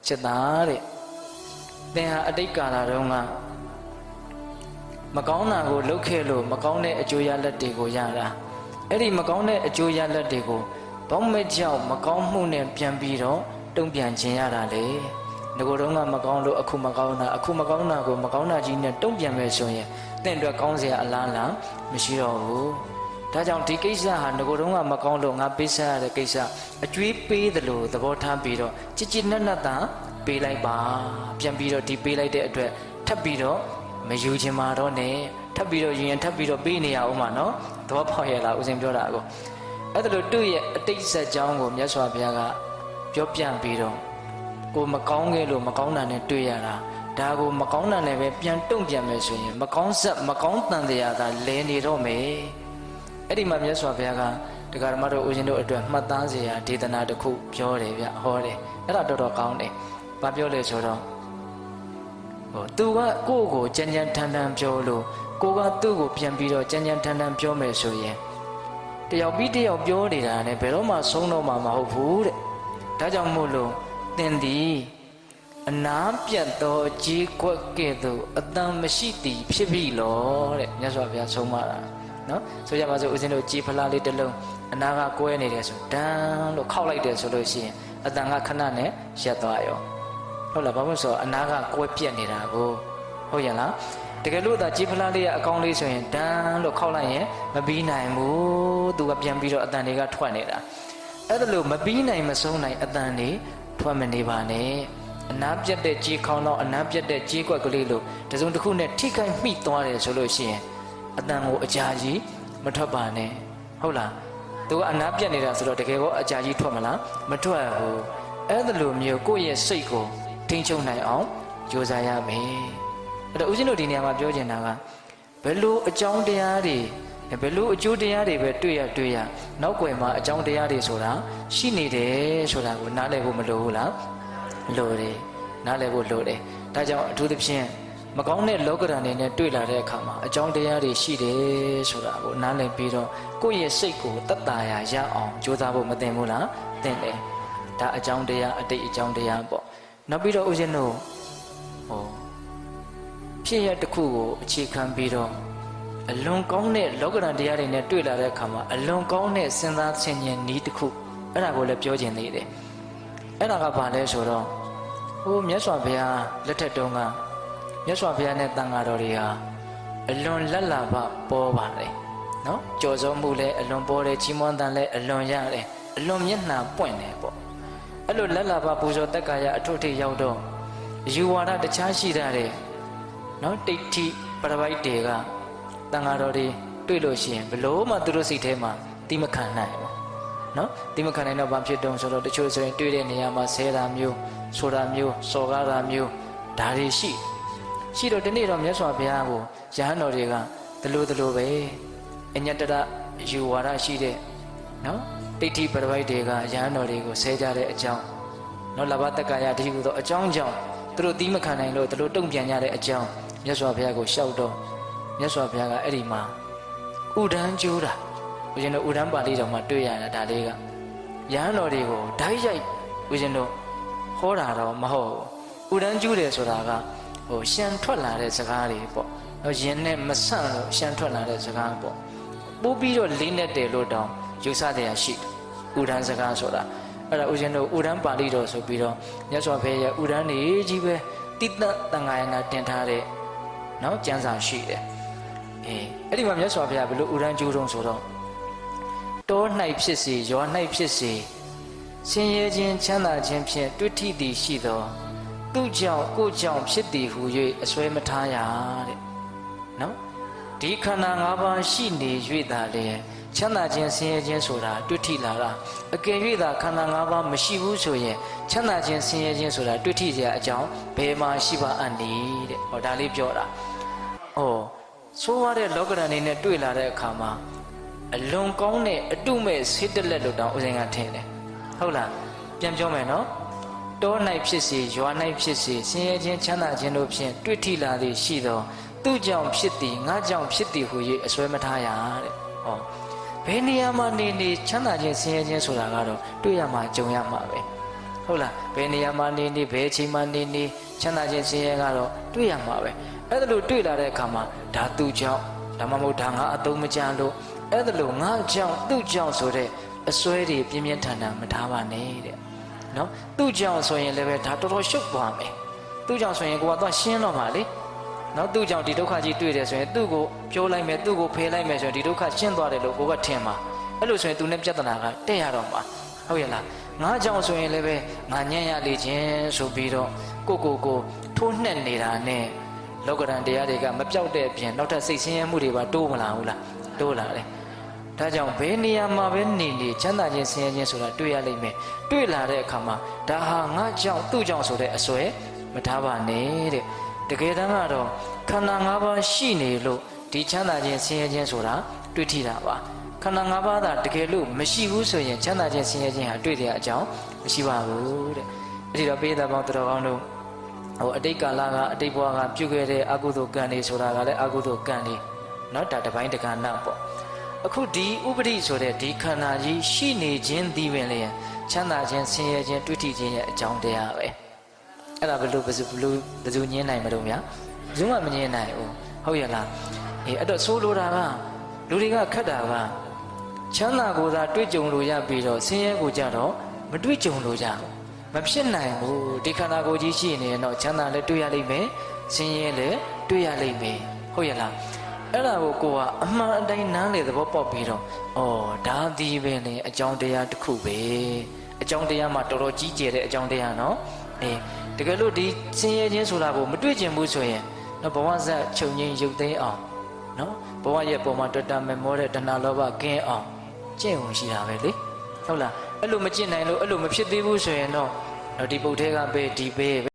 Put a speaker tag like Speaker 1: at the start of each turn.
Speaker 1: จิตသားတဲ့သင်ဟာအတိတ်ကာလတုန်းကမကောင်းတာကိုလုပ်ခဲ့လို့မကောင်းတဲ့အကျိုးရလဒ်တွေကိုရတာအဲ့ဒီမကောင်းတဲ့အကျိုးရလဒ်တွေကိုဘောင်းမဲ့ကြောင့်မကောင်းမှုနဲ့ပြန်ပြီးတော့တုံ့ပြန်ခြင်းရတာလေငကိုယ်တုန်းကမကောင်းလို့အခုမကောင်းတာအခုမကောင်းတာကိုမကောင်းတာကြီးနဲ့တုံ့ပြန်မယ်ဆိုရင်သင်အတွက်ကောင်းစရာအလားအလာမရှိတော့ဘူးဒါကြောင့်ဒီကိစ္စဟာငကိုယ်တုန်းကမကောင်းလို့ငါပေးစားရတဲ့ကိစ္စအကျွေးပေးတယ်လို့သဘောထားပြီးတော့ကြည်ကြည်နက်နက်သာပေးလိုက်ပါပြန်ပြီးတော့ဒီပေးလိုက်တဲ့အတွက်ထပ်ပြီးတော့မယူချင်ပါတော့နဲ့ထပ်ပြီးတော့ယူရင်ထပ်ပြီးတော့ပေးနေရအောင်ပါနော်သဘောပေါက်ရဲ့လားဦးဇင်ပြောတာကိုအဲ့ဒါလို့သူ့ရဲ့အတိတ်ဇာတ်ကြောင်းကိုမြတ်စွာဘုရားကပြောပြပြီးတော့ကိုမကောင်းခဲ့လို့မကောင်းတာနဲ့တွေ့ရတာဒါကိုမကောင်းတာနဲ့ပဲပြန်တုံ့ပြန်မယ်ဆိုရင်မကောင်းဇက်မကောင်းတန်တရားသာလဲနေတော့မယ်အဲ့ဒီမှာမြတ်စွာဘုရားကတရားဓမ္မတို့ဦးဇင်းတို့အတွက်မှတ်သားစရာဒေသနာတစ်ခုပြောတယ်ဗျဟောတယ်အဲ့ဒါတော်တော်ကောင်းတယ်ဘာပြောလဲဆိုတော့သူကကိုယ့်ကိုကြမ်းကြမ်းထန်ထန်ပြောလို့ကိုကသူ့ကိုပြန်ပြီးတော့ကြမ်းကြမ်းထန်ထန်ပြောမယ်ဆိုရင်တယောက်ပြီးတယောက်ပြောနေတာနဲ့ဘယ်တော့မှဆုံးတော့မှာမဟုတ်ဘူးတဲ့ဒါကြောင့်မို့လို့သင်သည်အနာပြတ်သောကြေးကွက်ကဲ့သို့အတန်မရှိသည်ဖြစ်ပြီလောတဲ့မြတ်စွာဘုရားဆုံးမတာနော်ဆိုကြပါစို့ဦးဇင်းတို့ကြေးဖလားလေးတစ်လုံးအနာကကွဲနေတယ်ဆိုတန်းလို့ခောက်လိုက်တယ်ဆိုလို့ရှိရင်အတန်ကခဏနဲ့ရပ်သွားရောဟုတ်လားဘာလို့ဆိုအနာကကွဲပြက်နေတာကိုဟုတ်ရလားတကယ်လို့သာကြေးဖလားလေးရအကောင်းလေးဆိုရင်တန်းလို့ခောက်လိုက်ရင်မပြီးနိုင်ဘူးသူကပြန်ပြီးတော့အတန်တွေကထွက်နေတာအဲ့ဒါလို့မပြီးနိုင်မဆုံးနိုင်အတန်တွေထွက်မနေပါနဲ့အနာပြတ်တဲ့ကြေးခေါင်းတော့အနာပြတ်တဲ့ကြေးကွက်ကလေးလို့တစုံတစ်ခုနဲ့ထိခိုက်မိသွားတယ်ဆိုလို့ရှိရင်အတန်ကိုအကြာကြီးမထွက်ပါနဲ့ဟုတ်လားသူကအနာပြတ်နေတာဆိုတော့တကယ်ကောအကြာကြီးထွက်မလားမထွက်ဘူးအဲ့ဒါလိုမျိုးကိုယ့်ရဲ့စိတ်ကိုထိန်းချုပ်နိုင်အောင်ကြိုးစားရမယ်အဲ့တော့ဦးဇင်းတို့ဒီနေရာမှာပြောချင်တာကဘယ်လိုအကြောင်းတရားတွေဘယ်လိုအကျိုးတရားတွေပဲတွေ့ရနောက်ွယ်မှာအကြောင်းတရားတွေဆိုတာရှိနေတယ်ဆိုတာကိုနားလည်ဖို့မလိုဘူးလားလိုတယ်နားလည်ဖို့လိုတယ်ဒါကြောင့်အထူးသဖြင့်မကောင်းတဲ့လောကဓာတ်တွေနဲ့တွေ့လာတဲ့အခါမှာအကြောင်းတရားတွေရှိတယ်ဆိုတာကိုနားလည်ပြီးတော့ကိုယ့်ရဲ့စိတ်ကိုတတ်တာရအောင်ကြိုးစားဖို့မသင့်ဘူးလားသင့်တယ်ဒါအကြောင်းတရားအတိတ်အကြောင်းတရားပေါ့နောက်ပြီးတော့ဦးဇင်းတို့ဖြစ်ရတစ်ခုကိုအခြေခံပြီးတော့အလွန်ကောင်းတဲ့လောကဓာတ်တရားတွေနဲ့တွေ့လာတဲ့အခါမှာအလွန်ကောင်းတဲ့စဉ်းစားဆင်ခြင်နည်းတစ်ခုအဲ့ဒါကိုလည်းပြောခြင်းသေးတယ်အဲ့ဒါကဘာလဲဆိုတော့မြတ်စွာဘုရားလက်ထက်တုန်းကမြတ်စွာဘုရားနဲ့တန်ဃာတော်တွေဟာအလွန်လက်လာပပေါ်ပါတယ်နော်ကြော်စုံမှုလည်းအလွန်ပေါ်တယ်ချီးမွမ်းတန်လည်းအလွန်ရတယ်အလွန်မျက်နှာပွင့်တယ်ပေါ့အဲ့လိုလက်လာပပူဇော်တက်ကာယအထွတ်ထိပ်ရောက်တော့ယူဝါဒတခြားရှိတဲ့နော်တိဋ္ဌိပရပိုက်တွေကတန်ဃာတော်တွေတွေ့လို့ရှိရင်ဘလို့မှသူတို့စိတ်ထဲမှာတိမခံနိုင်ဘူးနော်တိမခံနိုင်တော့ဘာဖြစ်တုံးဆိုတော့တချို့ဆိုရင်တွေ့တဲ့နေရာမှာဆဲတာမျိုးဆိုတာမျိုးစော်ကားတာမျိုးဒါတွေရှိတော့ဒီနေ့တော့မြတ်စွာဘုရားကိုယဟန်တော်တွေကဒလိုပဲအညတရယူဝါဒရှိတဲ့နော်တိဋ္ဌိပရပိုက်တွေကယဟန်တော်တွေကိုဆဲကြတဲ့အကြောင်းနော်လဘတက္ကရာတတိကုသောအကြောင်းကြောင့်သူတို့တိမခံနိုင်လို့သူတို့တုံ့ပြန်ကြတဲ့အကြောင်းမြတ်စွာဘုရားကိုရှောက်တော့မြတ်စွာဘုရားကအဲ့ဒီမှာဥဒန်းကျိုးတာဦးဇင်းတို့ဥဒန်းပါဠိတော်မှာတွေ့ရတာဒါလေးကယဟန်တော်တွေကိုဓာတ်ရိုက်ဦးဇင်းတို့ဟောတာတော့မဟုတ်ဘူးဥဒန်းကျိုးတယ်ဆိုတာကရှမ်းထွက်လာတဲ့စကားတွေပေါ့နော်ယင်နဲ့မဆန့်လို့ရှမ်းထွက်လာတဲ့စကားပေါ့ပို့ပြီးတော့လေးနဲ့တယ်လို့တောင်ယူဆတရားရှိဥဒန်းစကားဆိုတာအဲ့ဒါဦးဇင်းတို့ဥဒန်းပါဠိတော်ဆိုပြီးတော့မြတ်စွာဘုရားရဲ့ဥဒန်းနေကြီးပဲတိတ္တတန်ဃာယနာတင်ထားတဲ့နော်ကျမ်းစာရှိတယ်အဲ့ဒီမှာမြတ်စွာဘုရားဘယ်လိုဥဒန်းကျိုးတုံးဆိုတော့တော၌ဖြစ်စေရွာ၌ဖြစ်စေဆင်းရဲခြင်းချမ်းသာခြင်းဖြင့်တွေ့ထိသည်ရှိသောသူကြောင့်ကိုကြောင့်ဖြစ်သည်ဟု၍အစွဲမထားရတဲ့နော်ဒီခန္ဓာ၅ပါးရှိနေ၍သာလေချမ်းသာခြင်းဆင်းရဲခြင်းဆိုတာတွေ့ထိလာတာအကယ်၍သာခန္ဓာ၅ပါးမရှိဘူးဆိုရင်ချမ်းသာခြင်းဆင်းရဲခြင်းဆိုတာတွေ့ထိစရာအကြောင်းဘယ်မှာရှိပါအပ်နေတဲ့ဟောဒါလေးပြောတာဆိုးရတဲ့လောကဓာတ်နေနဲ့တွေ့လာတဲ့အခါမှာအလွန်ကောင်းတဲ့အတုမဲ့ဆေးတလက်လို့တောင်ဦးဇင်းကထင်တယ်ဟုတ်လားပြန်ပြောမယ်နော်တော၌ဖြစ်စေရွာ၌ဖြစ်စေဆင်းရဲခြင်းချမ်းသာခြင်းတို့ဖြင့်တွေ့ထိလာသည်ရှိသောသူကြောင့်ဖြစ်သည်ငါကြောင့်ဖြစ်သည်ဟု၍အစွဲမထားရတဲ့ဘယ်နေရာမှာနေချမ်းသာခြင်းဆင်းရဲခြင်းဆိုတာကတော့တွေ့ရမှာကြုံရမှာပဲ ဟုတ်လားဘယ်နေရာမှာနေနေဘယ်အချိန်မှာနေနေချမ်းသာခြင်းဆင်းရဲကတော့တွေ့ရမှာပဲအဲ့ဒါလို့တွေ့လာတဲ့အခါမှာဒါသူ့ကြောင့်ဒါမှမဟုတ်ဒါငါအသုံးမကျလို့အဲ့ဒါလို့ငါကြောင့်သူ့ကြောင့်ဆိုတဲ့အစွဲတွေပြင်းပြင်းထန်ထန်မထားပါနဲ့တဲ့နော်သူ့ကြောင့်ဆိုရင်လည်းပဲဒါတော်တော်ရှုပ်သွားမယ်သူ့ကြောင့်ဆိုရင်ကိုကတော့ရှင်းတော့မှာလေနော်သူ့ကြောင့်ဒီဒုက္ခကြီးတွေ့တယ်ဆိုရင်သူ့ကိုပြောလိုက်မယ်သူ့ကိုဖယ်လိုက်မယ်ဆိုရင်ဒီဒုက္ခရှင်းသွားတယ်လို့ကိုကထင်မှာအဲ့လိုဆိုရင်သူနဲ့ပြဿနာကတက်ရတော့မှာဟုတ်ရဲ့လားငါကြောင့်ဆိုရင်လည်းပဲငါညံ့ရလေခြင်းဆိုပြီးတော့ကိုထိုးနှက်နေတာနဲ့လောကရန်တရားတွေကမပြောက်တဲ့အပြင်နောက်ထပ်စိတ်ဆင်းရဲမှုတွေပါတိုးမလာဘူးလားတိုးလာတယ်ဒါကြောင့်ဘယ်နေရာမှာပဲနေနေချမ်းသာခြင်းဆင်းရဲခြင်းဆိုတာတွေ့ရလိမ့်မယ်တွေ့လာတဲ့အခါမှာဒါဟာငါကြောင့်သူ့ကြောင့်ဆိုတဲ့အစွဲမထားပါနဲ့တဲ့တကယ်တမ်းကတော့ခန္ဓာ၅ပါးရှိနေလို့ဒီချမ်းသာခြင်းဆင်းရဲခြင်းဆိုတာတွေ့ထိတာပါခန္ဓာ၅ပါးသာတကယ်လို့မရှိဘူးဆိုရင်ချမ်းသာခြင်းဆင်းရဲခြင်းဟာတွေ့တဲ့အကြောင်းမရှိပါဘူးတဲ့အဲ့ဒီတော့ပိဋကပေါင်းတော်ကောင်းတို့အတိတ်ကာလကအတိတ်ဘဝကပြုခဲ့တဲ့အကုသိုလ်ကံတွေဆိုတာကလည်းအကုသိုလ်ကံတွေเนาะဒါတစ်ပိုင်းတစ်ခါနောက်ပေါ့အခုဒီဥပဒိဆိုတဲ့ဒီခန္ဓာကြီးရှိနေခြင်းဒီပင်လျင်ချမ်းသာခြင်းဆင်းရဲခြင်းတွေ့ထိခြင်းရဲ့အကြောင်းတရားပဲအဲ့ဒါဘယ်သူညင်းနိုင်မလို့များဘယ်သူမှမညင်းနိုင်ဘူးဟုတ်ရဲ့လားအဲ့တော့ဆိုလိုတာကလူတွေကခက်တာကချမ်းသာကိုသာတွေ့ကြုံလို့ရပြီးတော့ဆင်းရဲကိုကြတော့မတွေ့ကြုံလို့ရဘူးမဖြစ်နိုင်ဘူးဒီခန္ဓာကိုယ်ကြီးရှိနေရင်တော့ချမ်းသာလည်းတွေ့ရလိမ့်မယ်ဆင်းရဲလည်းတွေ့ရလိမ့်မယ်ဟုတ်ရဲ့လားအဲ့ဒါကိုကိုကအမှန်အတိုင်းနားလေသဘောပေါက်ပြီးတော့ဒါဒီပဲလေအကြောင်းတရားတစ်ခုပဲအကြောင်းတရားမှာတော်တော်ကြီးကျယ်တဲ့အကြောင်းတရားနော်တကယ်လို့ဒီဆင်းရဲခြင်းဆိုတာကိုမတွေ့ကျင်ဘူးဆိုရင်တော့ဘဝဇက်ချုပ်ငိမ့်ရုပ်သိမ်းအောင်နော်ဘဝရဲ့ပုံမှာတွေ့တာမမောတဲ့တဏှာလောဘကင်းအောင်ကျင့်ဝင်ရှိတာပဲလေဟုတ်လားအဲ့လိုမကျင့်နိုင်လို့အဲ့လိုမဖြစ်သေးဘူးဆိုရင်တော့ဒီပုတ်ထဲကပဲဒီပဲ